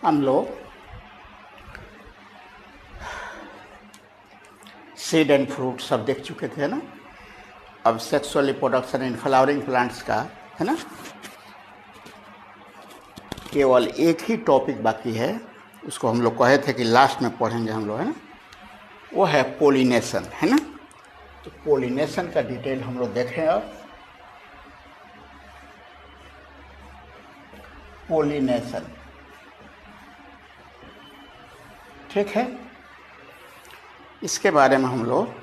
हम लोग seed and fruit सब देख चुके थे ना। अब sexual reproduction in flowering plants का है ना, केवल एक ही टॉपिक बाकी है, उसको हम लोग कहे थे कि लास्ट में पढ़ेंगे हम लोग, है ना। वो है पोलिनेशन, है ना। तो पोलिनेशन का डिटेल हम लोग देखें। अब पोलिनेशन, ठीक है, इसके बारे में हम लोग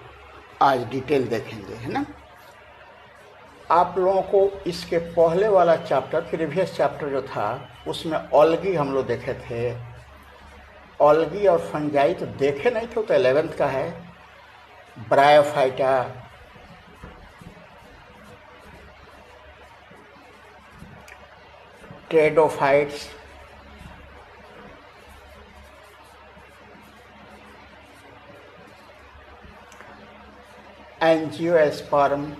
आज डिटेल देखेंगे, है ना। आप लोगों को इसके पहले वाला चैप्टर, प्रीवियस चैप्टर जो था, उसमें ऑल्गी हम लोग देखे थे। ऑल्गी और फंजाई तो देखे नहीं थे, तो 11th का है। ब्रायोफाइटा, ट्रेडोफाइट्स, एंजियोस्पर्म,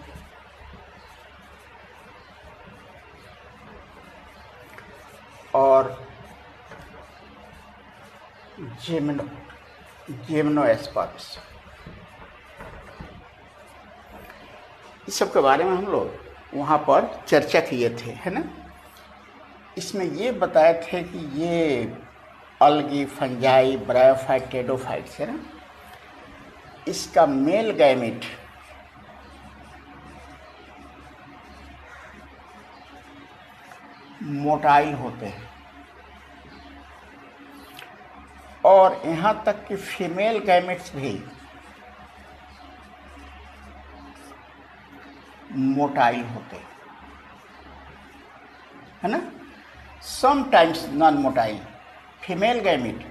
और जिम्नोस्पर्म्स। इस सब के बारे में हम लोग वहाँ पर चर्चा किए थे, है ना। इसमें ये बताए थे कि ये अल्गी, फंजाई, ब्रायोफाइट, टेडोफाइट्स, है ना, इसका मेल गैमेट मोटाइल होते हैं, और यहाँ तक कि फीमेल गैमेट्स भी मोटाइल होते हैं, है ना। Sometimes non motile, female gamete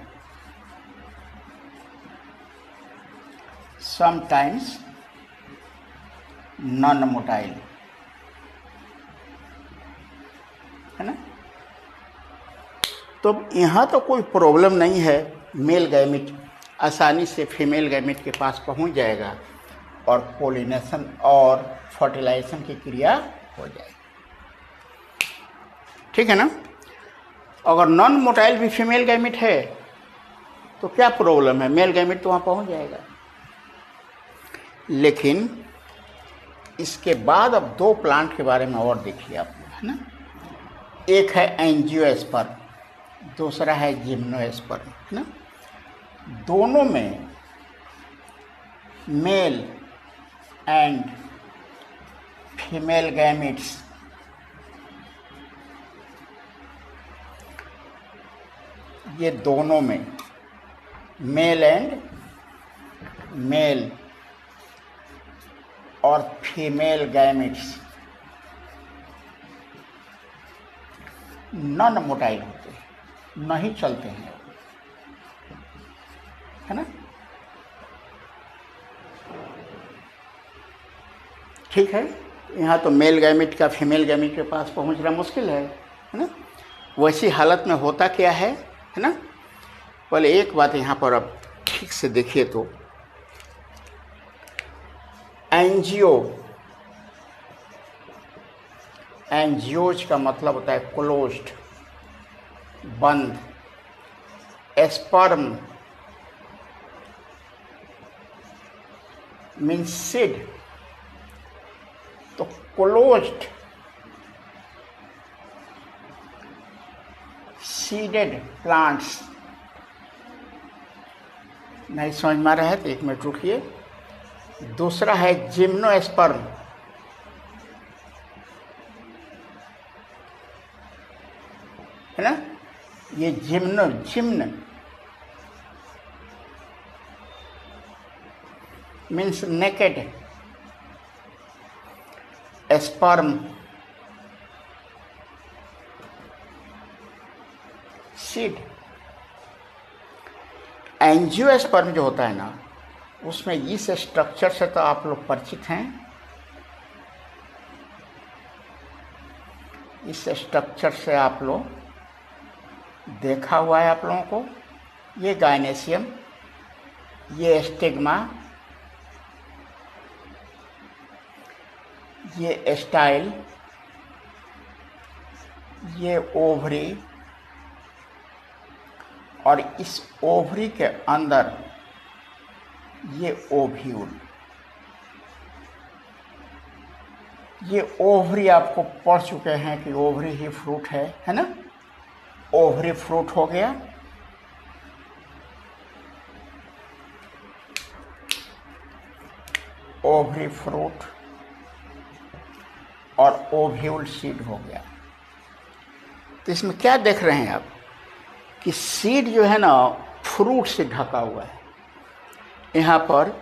sometimes non motile, है ना। तो यहाँ तो कोई प्रॉब्लम नहीं है, मेल गैमेट आसानी से फीमेल गैमेट के पास पहुँच जाएगा और पोलिनेशन और फर्टिलाइजेशन की क्रिया हो जाएगी, ठीक है ना। अगर नॉन मोटाइल भी फीमेल गैमेट है तो क्या प्रॉब्लम है, मेल गैमेट तो वहाँ पहुँच जाएगा। लेकिन इसके बाद अब दो प्लांट के बारे में और देखिए आप, है ना। एक है एंजियोस्पर्म, दूसरा है जिम्नोस्पर्म, है ना। दोनों में मेल एंड फीमेल गैमेट्स ये दोनों में मेल और फीमेल गैमेट्स नॉन मोटाइल होते हैं, नहीं चलते हैं, है ना। ठीक है, यहाँ तो मेल गैमेट का फीमेल गैमेट के पास पहुँचना मुश्किल है ना। वैसी हालत में होता क्या है ना। पहले एक बात यहाँ पर अब ठीक से देखिए तो, एंजियोज का मतलब होता है क्लोज्ड, बंद। स्पर्म मीन्स सीड, तो क्लोज्ड सीडेड प्लांट्स। नहीं समझ में आ रहा है तो एक मिनट रुकिए। दूसरा है जिम्नोस्पर्म, है ना। ये gymno means naked, sperm seed. Angiosperm जो होता है ना, उसमें इस स्ट्रक्चर से तो आप लोग परिचित हैं। इस स्ट्रक्चर से आप लोग देखा हुआ है आप लोगों को। ये गायनेशियम, ये स्टिग्मा, ये स्टाइल, ये ओवरी और इस ओवरी के अंदर ये ओव्यूल, ये ओवरी आपको पढ़ चुके हैं कि ओवरी ही फ्रूट है ना। ओवरी फ्रूट हो गया, ओवरी फ्रूट और ओव्यूल सीड हो गया। तो इसमें क्या देख रहे हैं आप कि सीड जो है ना फ्रूट से ढका हुआ है। यहाँ पर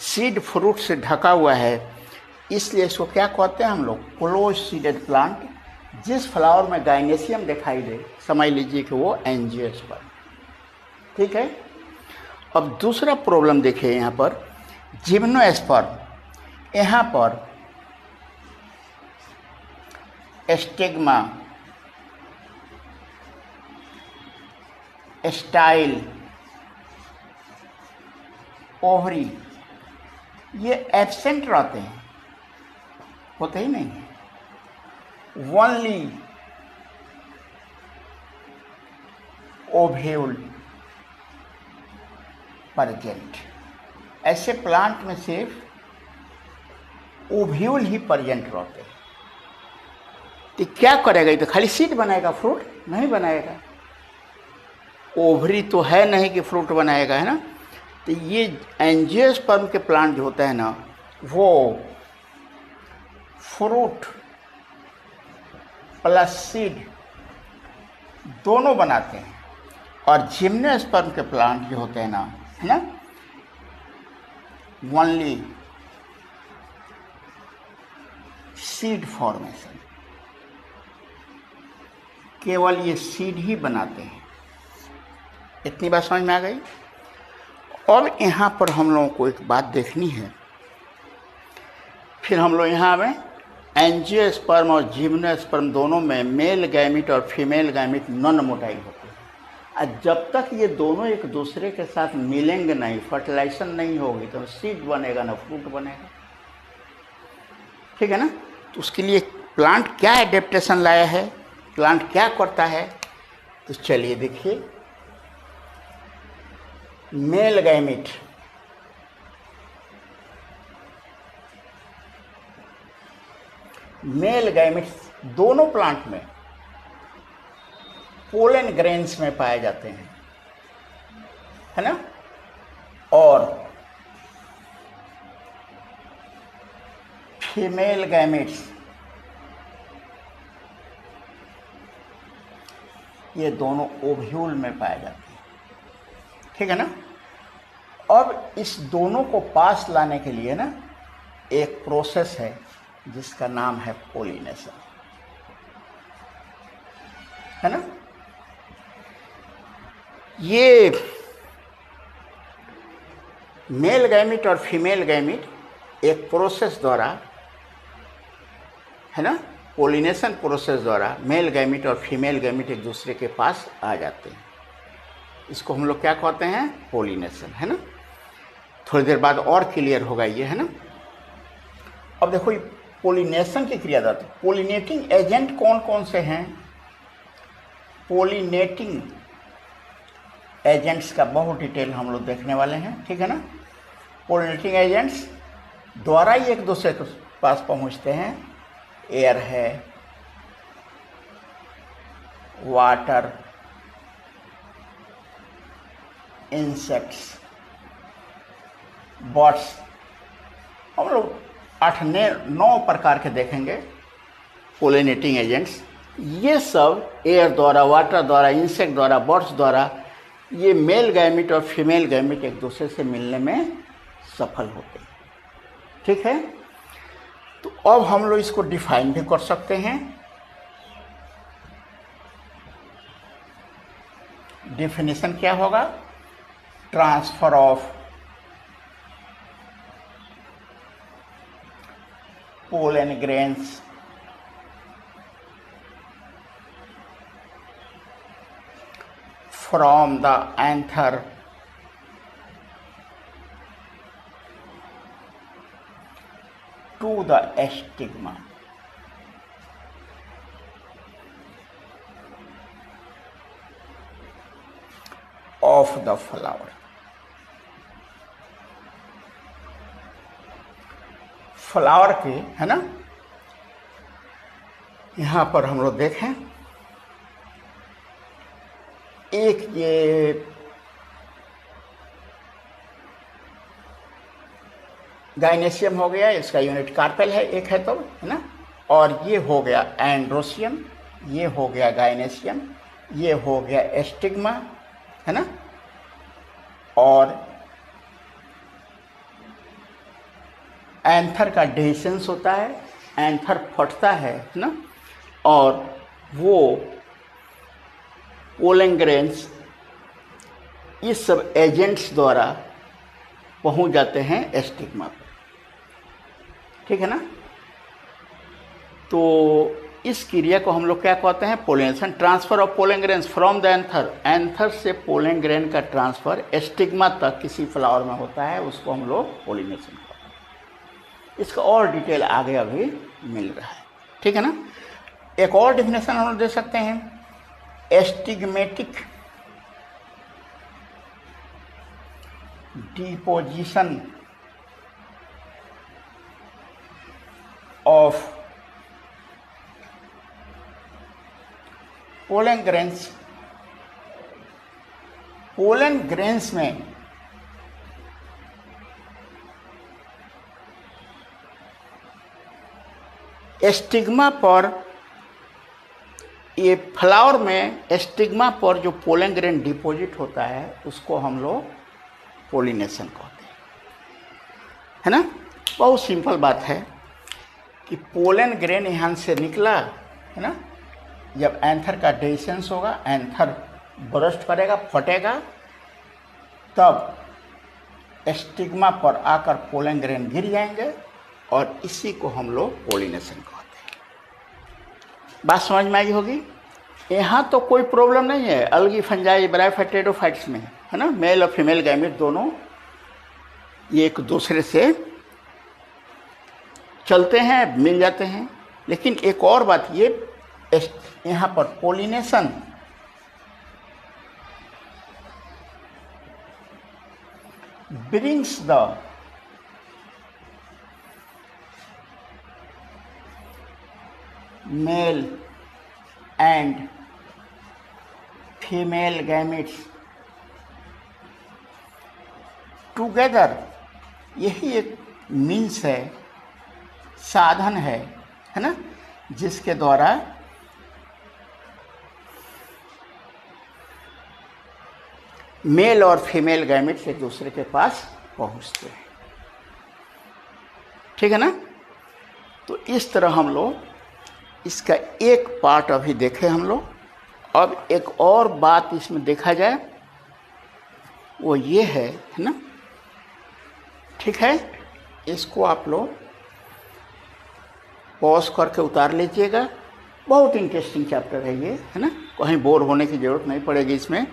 सीड फ्रूट से ढका हुआ है, इसलिए इसको क्या कहते हैं हम लोग, क्लोज सीडेड प्लांट। जिस फ्लावर में गाइनेशियम दिखाई दे समझ लीजिए कि वो एंजियोस्पर्म। ठीक है। अब दूसरा प्रॉब्लम देखिए यहाँ पर जिम्नोस्पर्म। यहाँ पर स्टिग्मा, स्टाइल, ओवरी ये एब्सेंट रहते हैं, होते ही नहीं है। Only ovule present. ऐसे प्लांट में सिर्फ ओव्यूल ही प्रेजेंट रहते हैं। तो क्या करेगा, ये तो खाली सीड बनाएगा, फ्रूट नहीं बनाएगा। ओवरी तो है नहीं कि फ्रूट बनाएगा, है ना। तो ये एंजियोस्पर्म के प्लांट जो होता है ना वो फ्रूट प्लस सीड दोनों बनाते हैं। और जिम्नोस्पर्म के प्लांट जो होते हैं ना, है ना, ओनली सीड फॉर्मेशन, केवल ये सीड ही बनाते हैं। इतनी बात समझ में आ गई। अब यहाँ पर हम लोगों को एक बात देखनी है, फिर हम लोग यहाँ में एंजियोस्पर्म और जिम्नोस्पर्म दोनों में मेल गैमिट और फीमेल गैमिट नॉन मोटाइल होते हैं। और जब तक ये दोनों एक दूसरे के साथ मिलेंगे नहीं, फर्टिलाइजेशन नहीं होगी, तो सीड बनेगा ना फ्रूट बनेगा। ठीक है ना। तो उसके लिए प्लांट क्या एडेप्टेशन लाया है, प्लांट क्या करता है, तो चलिए देखिए। मेल गैमिट, मेल गैमिट्स दोनों प्लांट में पोलन ग्रेन्स में पाए जाते हैं, है ना। और फीमेल गैमिट्स ये दोनों ओव्यूल में पाए जाते हैं। ठीक है ना। अब इस दोनों को पास लाने के लिए ना एक प्रोसेस है जिसका नाम है पोलिनेशन, है ना। ये मेल गैमिट और फीमेल गैमिट एक प्रोसेस द्वारा, है ना, पोलिनेशन प्रोसेस द्वारा मेल गैमिट और फीमेल गैमिट एक दूसरे के पास आ जाते हैं। इसको हम लोग क्या कहते हैं, पोलिनेशन, है ना। थोड़ी देर बाद और क्लियर होगा ये, है ना। अब देखो ये पोलिनेशन की क्रिया जाती है। पोलिनेटिंग एजेंट कौन कौन से हैं, पोलिनेटिंग एजेंट्स का बहुत डिटेल हम लोग देखने वाले हैं। ठीक है ना। पोलिनेटिंग एजेंट्स द्वारा ही एक दूसरे के पास पहुंचते हैं। एयर है, वाटर, इंसेक्ट्स, बर्ड्स, हम लोग 8-9 प्रकार के देखेंगे पोलिनेटिंग एजेंट्स। ये सब एयर द्वारा, वाटर द्वारा, इंसेक्ट द्वारा, बर्ड्स द्वारा ये मेल गैमिट और फीमेल गैमिट एक दूसरे से मिलने में सफल होते हैं। ठीक है। तो अब हम लोग इसको डिफाइन भी कर सकते हैं। डेफिनेशन क्या होगा, transfer of pollen grains from the anther to the stigma। Of the flower. Flower के, है ना, यहां पर हम लोग देखें, एक ये गाइनेशियम हो गया, इसका यूनिट कार्पेल है, एक है तो, है ना, और ये हो गया एंड्रोसियम, ये हो गया गाइनेशियम, ये हो गया एस्टिग्मा, है ना, और एंथर का डेhiscence होता है, एंथर फटता है ना, और वो पोलन ग्रेन्स इस सब एजेंट्स द्वारा पहुंच जाते हैं एस्टिग्मा पर, ठीक है ना। तो इस क्रिया को हम लोग क्या कहते हैं, pollination, transfer of pollen grains from the anther, anther से पोलन ग्रेन का ट्रांसफर एस्टिग्मा तक किसी फ्लावर में होता है, उसको हम लोग पोलिनेशन कहते हैं। इसका और डिटेल आगे अभी मिल रहा है, ठीक है ना। एक और डेफिनेशन हम लोग दे सकते हैं, stigmatic deposition of pollen grains. Pollen grains में एस्टिग्मा पर, ये फ्लावर में एस्टिग्मा पर जो पोलन ग्रेन डिपॉजिट होता है उसको हम लोग पोलिनेशन कहते हैं, है ना। बहुत सिंपल बात है कि पोलन ग्रेन यहाँ से निकला, है ना, जब एंथर का डेhiscence होगा, एंथर बर्स्ट करेगा, फटेगा, तब एस्टिग्मा पर आकर पोलन ग्रेन गिर जाएंगे और इसी को हम लोग पोलिनेशन कहते हैं। बात समझ में आई होगी। यहाँ तो कोई प्रॉब्लम नहीं है, अलगी, फंजाई, ब्रायोफाइटोफाइट्स में, है ना, मेल और फीमेल गैमेट दोनों ये एक दूसरे से चलते हैं, मिल जाते हैं। लेकिन एक और बात, ये यहाँ पर pollination brings the mail and female gametes together. यही एक मीन्स है, साधन है ना, जिसके द्वारा मेल और फीमेल गैमेट्स एक दूसरे के पास पहुंचते हैं, ठीक है ना। तो इस तरह हम लोग इसका एक पार्ट अभी देखे हम लोग। अब एक और बात इसमें देखा जाए, वो ये है ना, ठीक है। इसको आप लोग पॉज करके उतार लीजिएगा। बहुत इंटरेस्टिंग चैप्टर है ये, है ना, कहीं बोर होने की ज़रूरत नहीं पड़ेगी इसमें,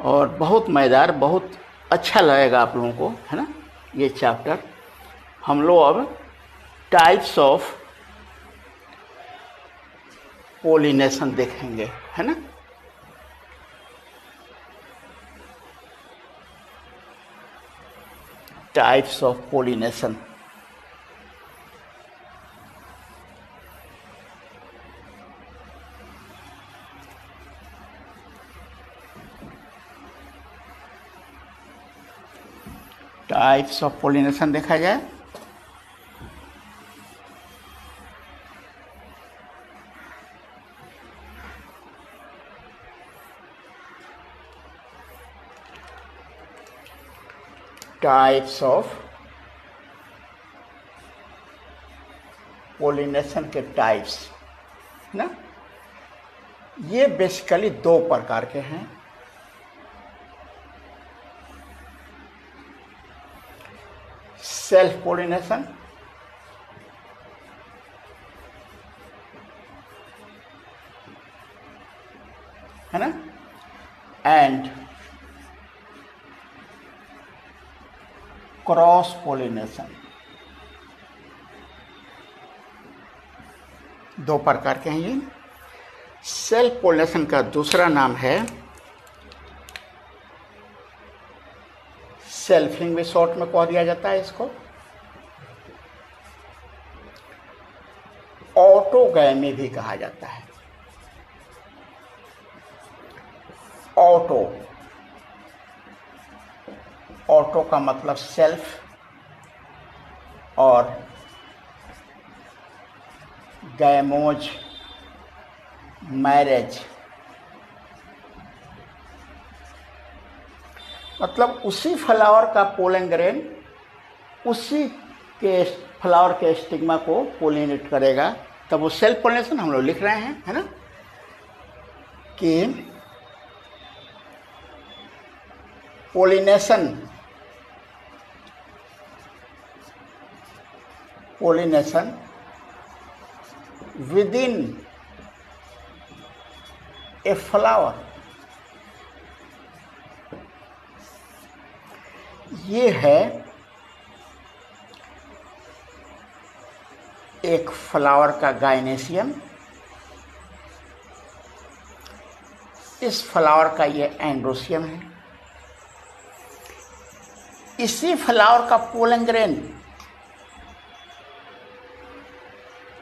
और बहुत मज़ेदार, बहुत अच्छा लगेगा आप लोगों को, है ना, ये चैप्टर। हम लोग अब टाइप्स ऑफ पोलिनेशन देखेंगे, है ना। Types of pollination. Types of pollination देखा जाए, टाइप्स ऑफ पोलिनेशन के टाइप्स ना, ये बेसिकली दो प्रकार के हैं। सेल्फ पोलिनेशन, है ना, एंड क्रॉस पोलिनेशन। दो प्रकार के हैं ये। सेल्फ पोलिनेशन का दूसरा नाम है सेल्फिंग भी शॉर्ट में कह दिया जाता है इसको। ऑटोगैमी भी कहा जाता है। ऑटो का मतलब सेल्फ और गैमोज मैरिज, मतलब उसी फ्लावर का पोलन ग्रेन उसी के फ्लावर के स्टिग्मा को पोलिनेट करेगा, तब वो सेल्फ पोलिनेशन हम लोग लिख रहे हैं, है ना, कि पोलिनेशन विदिन ए फ्लावर, ये है एक फ्लावर का गाइनेशियम, इस फ्लावर का ये एंड्रोसियम है। इसी फ्लावर का पोलन ग्रेन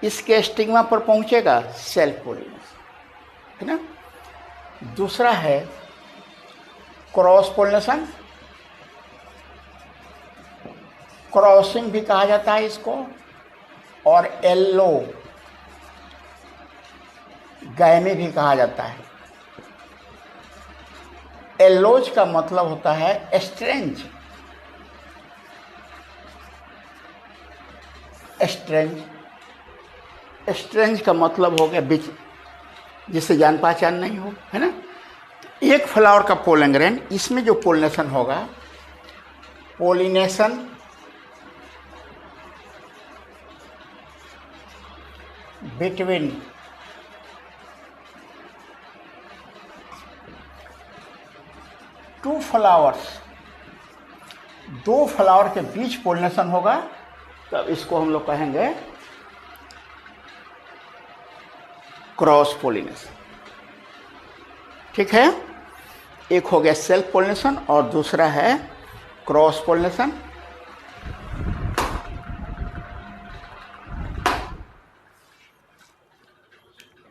इसके स्टिग्मा पर पहुंचेगा, सेल्फ पोलिनेशन, है ना। दूसरा है क्रॉस पोलिनेशन, क्रॉसिंग भी कहा जाता है इसको, और एलो गैमी भी कहा जाता है। एलोज का मतलब होता है स्ट्रेंज, स्ट्रेंज का मतलब हो गया बीच, जिससे जान पहचान नहीं हो, है ना। एक फ्लावर का पोलन ग्रेन, इसमें जो पोलिनेशन होगा, पोलिनेशन बिटवीन टू फ्लावर्स, दो फ्लावर के बीच पोलिनेशन होगा, तब इसको हम लोग कहेंगे क्रॉस पोलिनेशन। ठीक है, एक हो गया सेल्फ पोलिनेशन और दूसरा है क्रॉस पोलिनेशन।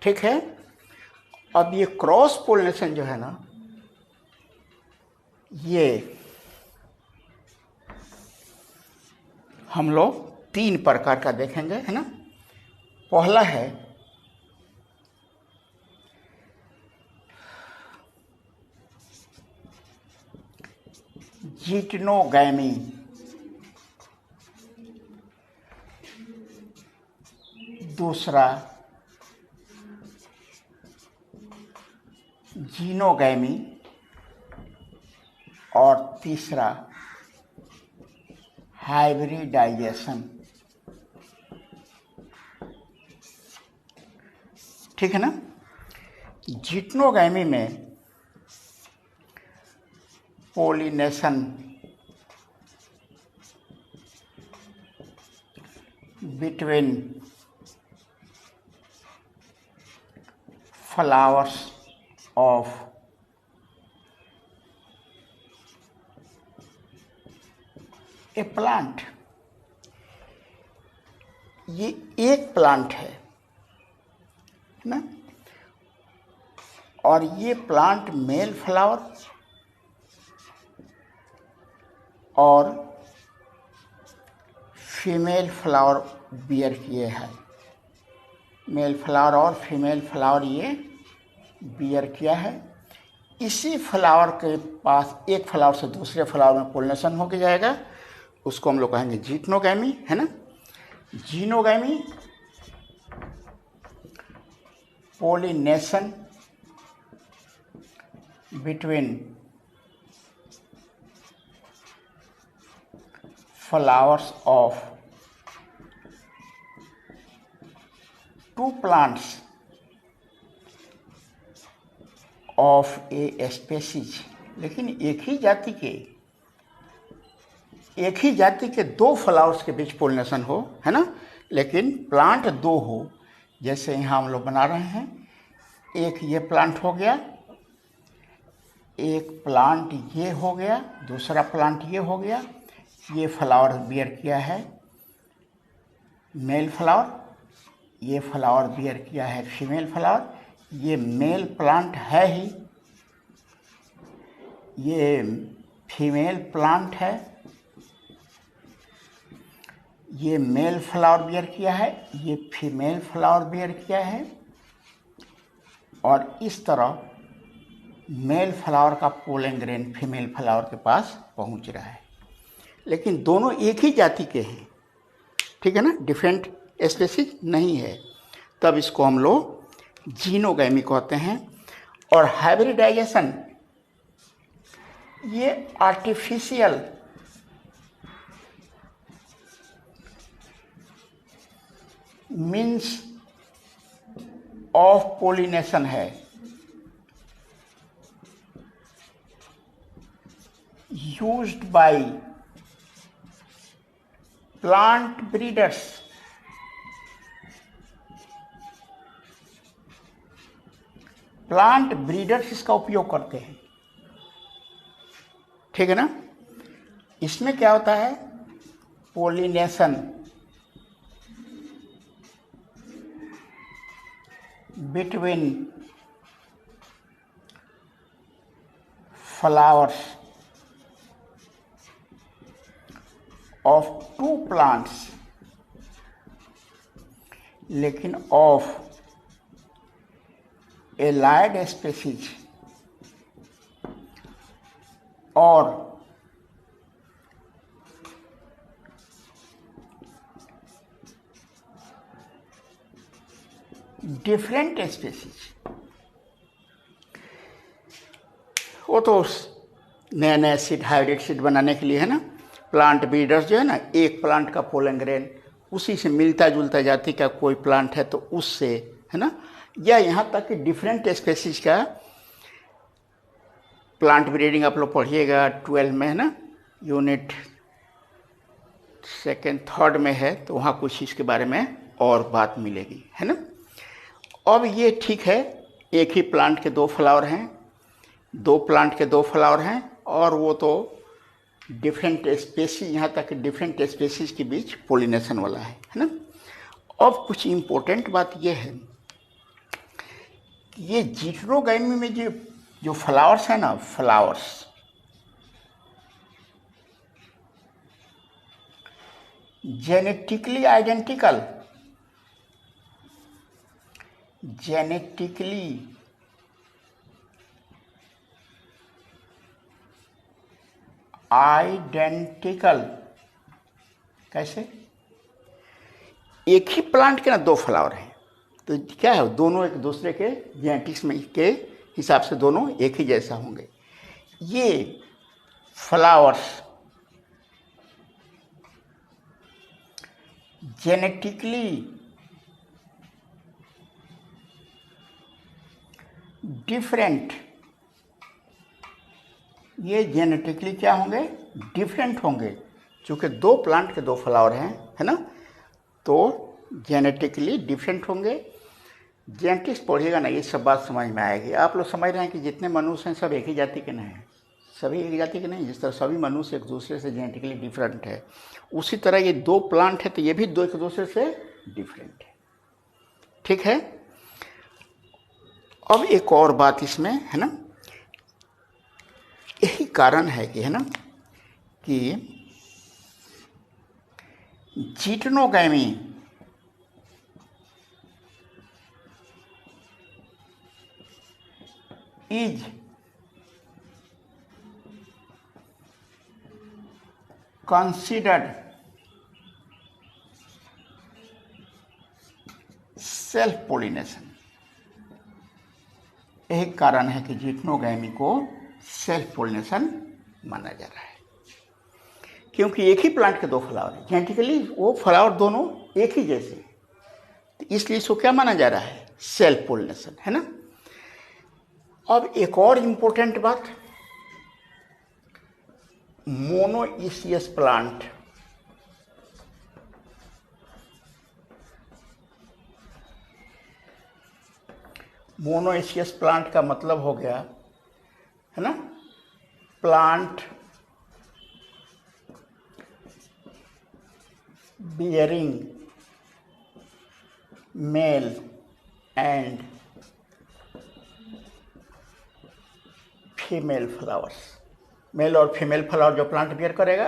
ठीक है, अब ये क्रॉस पोलिनेशन जो है ना, ये हम लोग 3 प्रकार का देखेंगे, है ना। पहला है जिटनोगैमी, दूसरा जीनोगैमी और तीसरा हाइब्रिडाइजेशन। ठीक है ना। जिटनोगैमी में pollination between flowers of A plant, ये एक प्लांट है ना, और ये प्लांट मेल फ्लावर और फीमेल फ्लावर बियर किए हैं। मेल फ्लावर और फीमेल फ्लावर ये बियर किया है। इसी फ्लावर के पास एक फ्लावर से दूसरे फ्लावर में पोलिनेशन होके जाएगा, उसको हम लोग कहेंगे जिटनोगैमी, है ना। Geitonogamy pollination between flowers of two plants of a species, लेकिन एक ही जाति के 2 फ्लावर्स के बीच पोलिनेशन हो, है ना, लेकिन प्लांट 2 हो। जैसे यहाँ हम लोग बना रहे हैं, एक ये प्लांट हो गया, एक प्लांट ये हो गया, दूसरा प्लांट ये हो गया, ये फ्लावर बियर किया है मेल फ्लावर, ये फ्लावर बियर किया है फीमेल फ्लावर, ये मेल प्लांट है ही, ये फीमेल प्लांट है, ये मेल फ्लावर बियर किया है, ये फीमेल फ्लावर बियर किया है, और इस तरह मेल फ्लावर का पोलन ग्रेन फीमेल फ्लावर के पास पहुंच रहा है, लेकिन दोनों एक ही जाति के हैं, ठीक है ना, डिफरेंट स्पेसीज नहीं है, तब इसको हम लोग जीनोगैमी कहते हैं। और हाइब्रिडाइजेशन ये आर्टिफिशियल मीन्स ऑफ पोलिनेशन है, used by plant breeders इसका उपयोग करते हैं, ठीक है ना। इसमें क्या होता है, pollination between flowers of two plants, लेकिन of allied species और different species। वो तो नया नया सीड, हाइब्रिड सीड बनाने के लिए है ना, प्लांट ब्रीडर्स जो है ना, एक प्लांट का पोलन ग्रेन उसी से मिलता जुलता जाति का कोई प्लांट है तो उससे, है ना, या यहाँ तक कि डिफरेंट स्पेसीज का प्लांट ब्रीडिंग आप लोग पढ़िएगा 12 में, है ना, यूनिट 2nd 3rd में है, तो वहाँ कुछ इसके बारे में और बात मिलेगी, है ना। अब ये ठीक है, एक ही प्लांट के 2 फ्लावर हैं, 2 प्लांट के 2 फ्लावर हैं, और वो तो डिफरेंट स्पेसीज, यहाँ तक डिफरेंट स्पेसीज के बीच पोलिनेशन वाला है ना। अब कुछ इम्पोर्टेंट बात यह है, ये जीटरोगैमी में जो फ्लावर्स है ना, फ्लावर्स जेनेटिकली आइडेंटिकल, आइडेंटिकल कैसे, एक ही प्लांट के ना 2 फ्लावर हैं, तो क्या है, दोनों एक दूसरे के जेनेटिक्स में के हिसाब से दोनों एक ही जैसा होंगे। ये फ्लावर्स जेनेटिकली डिफरेंट, ये जेनेटिकली क्या होंगे, डिफरेंट होंगे, चूँकि 2 प्लांट के 2 फ्लावर हैं, है ना, तो जेनेटिकली डिफरेंट होंगे। जेनेटिक्स पढ़िएगा ना, ये सब बात समझ में आएगी। आप लोग समझ रहे हैं कि जितने मनुष्य हैं सब एक ही जाति के नहीं हैं, सभी एक जाति के नहीं, जिस तरह सभी मनुष्य एक दूसरे से जेनेटिकली डिफरेंट है, उसी तरह ये 2 प्लांट है तो ये भी 2 एक दूसरे से डिफरेंट है, ठीक है। अब एक और बात इसमें, है ना, यही कारण है कि, है ना, कि जीटरोगैमी इज considered सेल्फ पोलिनेशन। यही कारण है कि जीटरोगैमी को सेल्फ पोलिनेशन माना जा रहा है, क्योंकि एक ही प्लांट के 2 फ्लावर हैं, जेनेटिकली वो फ्लावर दोनों एक ही जैसे हैं, तो इसलिए इसको क्या माना जा रहा है, सेल्फ पोलिनेशन, है ना। अब एक और इम्पोर्टेंट बात, मोनोइसियस प्लांट, मोनोइसियस प्लांट का मतलब हो गया, है ना, plant bearing male and female flowers, male और फीमेल फ्लावर जो प्लांट बियर करेगा,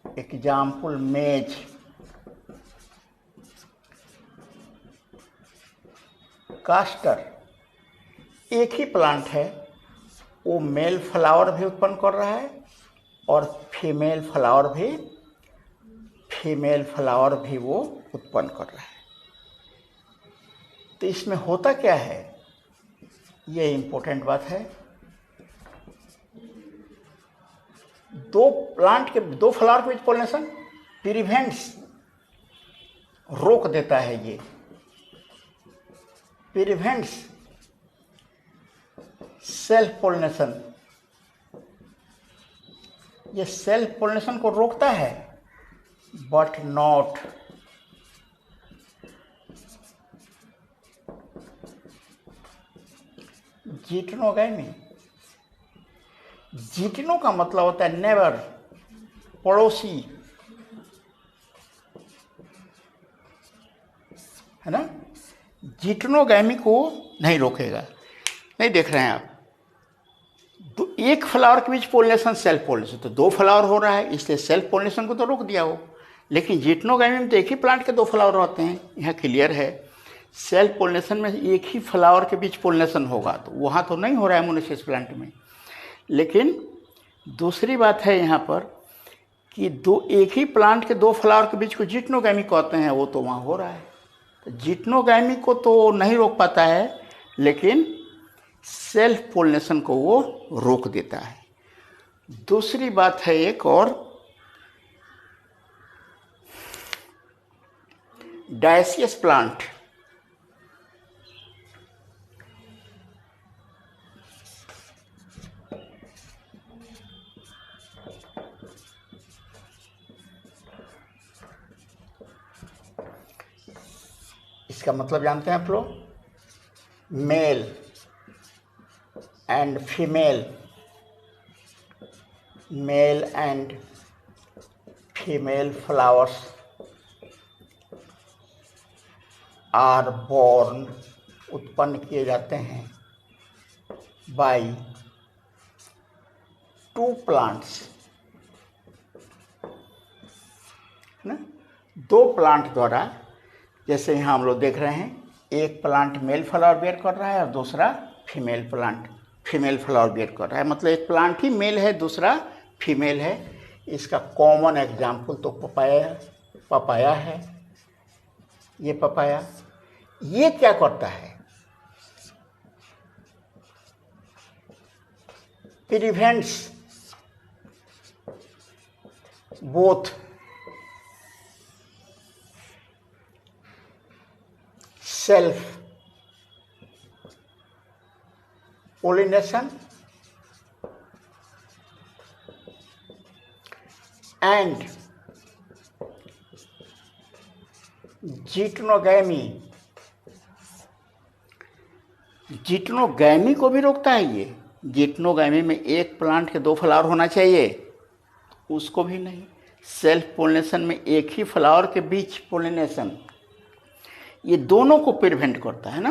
एग्जाम्पल मेज, कास्टर, एक ही प्लांट है, वो मेल फ्लावर भी उत्पन्न कर रहा है और फीमेल फ्लावर भी वो उत्पन्न कर रहा है। तो इसमें होता क्या है, ये इम्पोर्टेंट बात है। दो फ्लावर के बीच पॉलिनेशन प्रिवेंट्स, रोक देता है, ये प्रिवेंट्स सेल्फ पॉलिनेशन, ये सेल्फ पॉलिनेशन को रोकता है, बट नॉट जिटनोगैमी। जिटनो का मतलब होता है नेबर, पड़ोसी, है ना। जिटनोगैमी को नहीं रोकेगा। नहीं देख रहे हैं आप, तो एक फ्लावर के बीच पोलिनेशन सेल्फ पोलिनेशन, तो दो फ्लावर हो रहा है, इसलिए सेल्फ पोलिनेशन को तो रोक दिया हो। लेकिन जिटनोगैमी में तो एक ही प्लांट के दो फ्लावर होते हैं, यहाँ क्लियर है। सेल्फ पोलिनेशन में एक ही फ्लावर के बीच पोलिनेशन होगा, तो वहाँ तो नहीं हो रहा है मोनोसिस प्लांट में। लेकिन दूसरी बात है यहाँ पर कि एक ही प्लांट के दो फ्लावर के बीच को जिटनोगैमी कहते हैं, वो तो वहाँ हो रहा है। तो जिटनोगैमी को तो नहीं रोक पाता है, लेकिन सेल्फ पोलिनेशन को वो रोक देता है। दूसरी बात है एक और, डायसियस प्लांट, इसका मतलब जानते हैं आप लोग, male and female flowers are born, उत्पन्न किए जाते हैं बाय टू प्लांट्स, है ना, दो प्लांट द्वारा। जैसे यहाँ हम लोग देख रहे हैं, एक प्लांट मेल फ्लावर बेयर कर रहा है और दूसरा फीमेल फ्लावर बेयर कर रहा है। मतलब एक प्लांट ही मेल है, दूसरा फीमेल है। इसका कॉमन एग्जाम्पल तो पपाया है। ये पपाया, ये क्या करता है, prevents both self pollination and जिटनोगैमी। जिटनोगैमी को भी रोकता है ये। जिटनोगैमी में एक प्लांट के दो फ्लावर होना चाहिए, उसको भी नहीं। सेल्फ पोलिनेशन में एक ही फ्लावर के बीच पोलिनेशन, ये दोनों को प्रिवेंट करता है ना,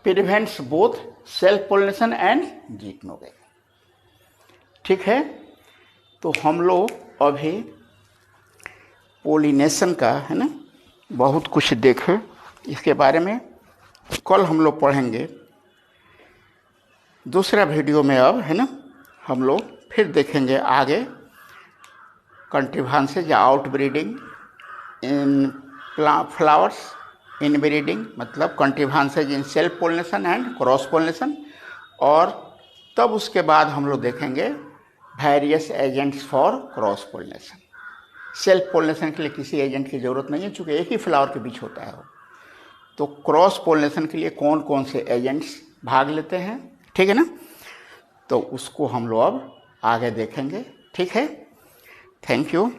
prevents both self pollination and geitonogamy. ठीक है, तो हम लोग अभी पोलिनेशन का, है ना, बहुत कुछ देखे। इसके बारे में कल हम लोग पढ़ेंगे दूसरा वीडियो में। अब, है ना, हम लोग फिर देखेंगे आगे कंट्रीभांसेज या out breeding in flowers, in breeding मतलब contrivances in self pollination and cross pollination. और तब उसके बाद हम लोग देखेंगे various agents for cross pollination. Self pollination के लिए किसी एजेंट की ज़रूरत नहीं है, चूँकि एक ही फ्लावर के बीच होता है वो। तो क्रॉस पोलिनेशन के लिए कौन कौन से एजेंट्स भाग लेते हैं, ठीक है ना, तो उसको हम लोग अब आगे देखेंगे। ठीक है, थैंक यू।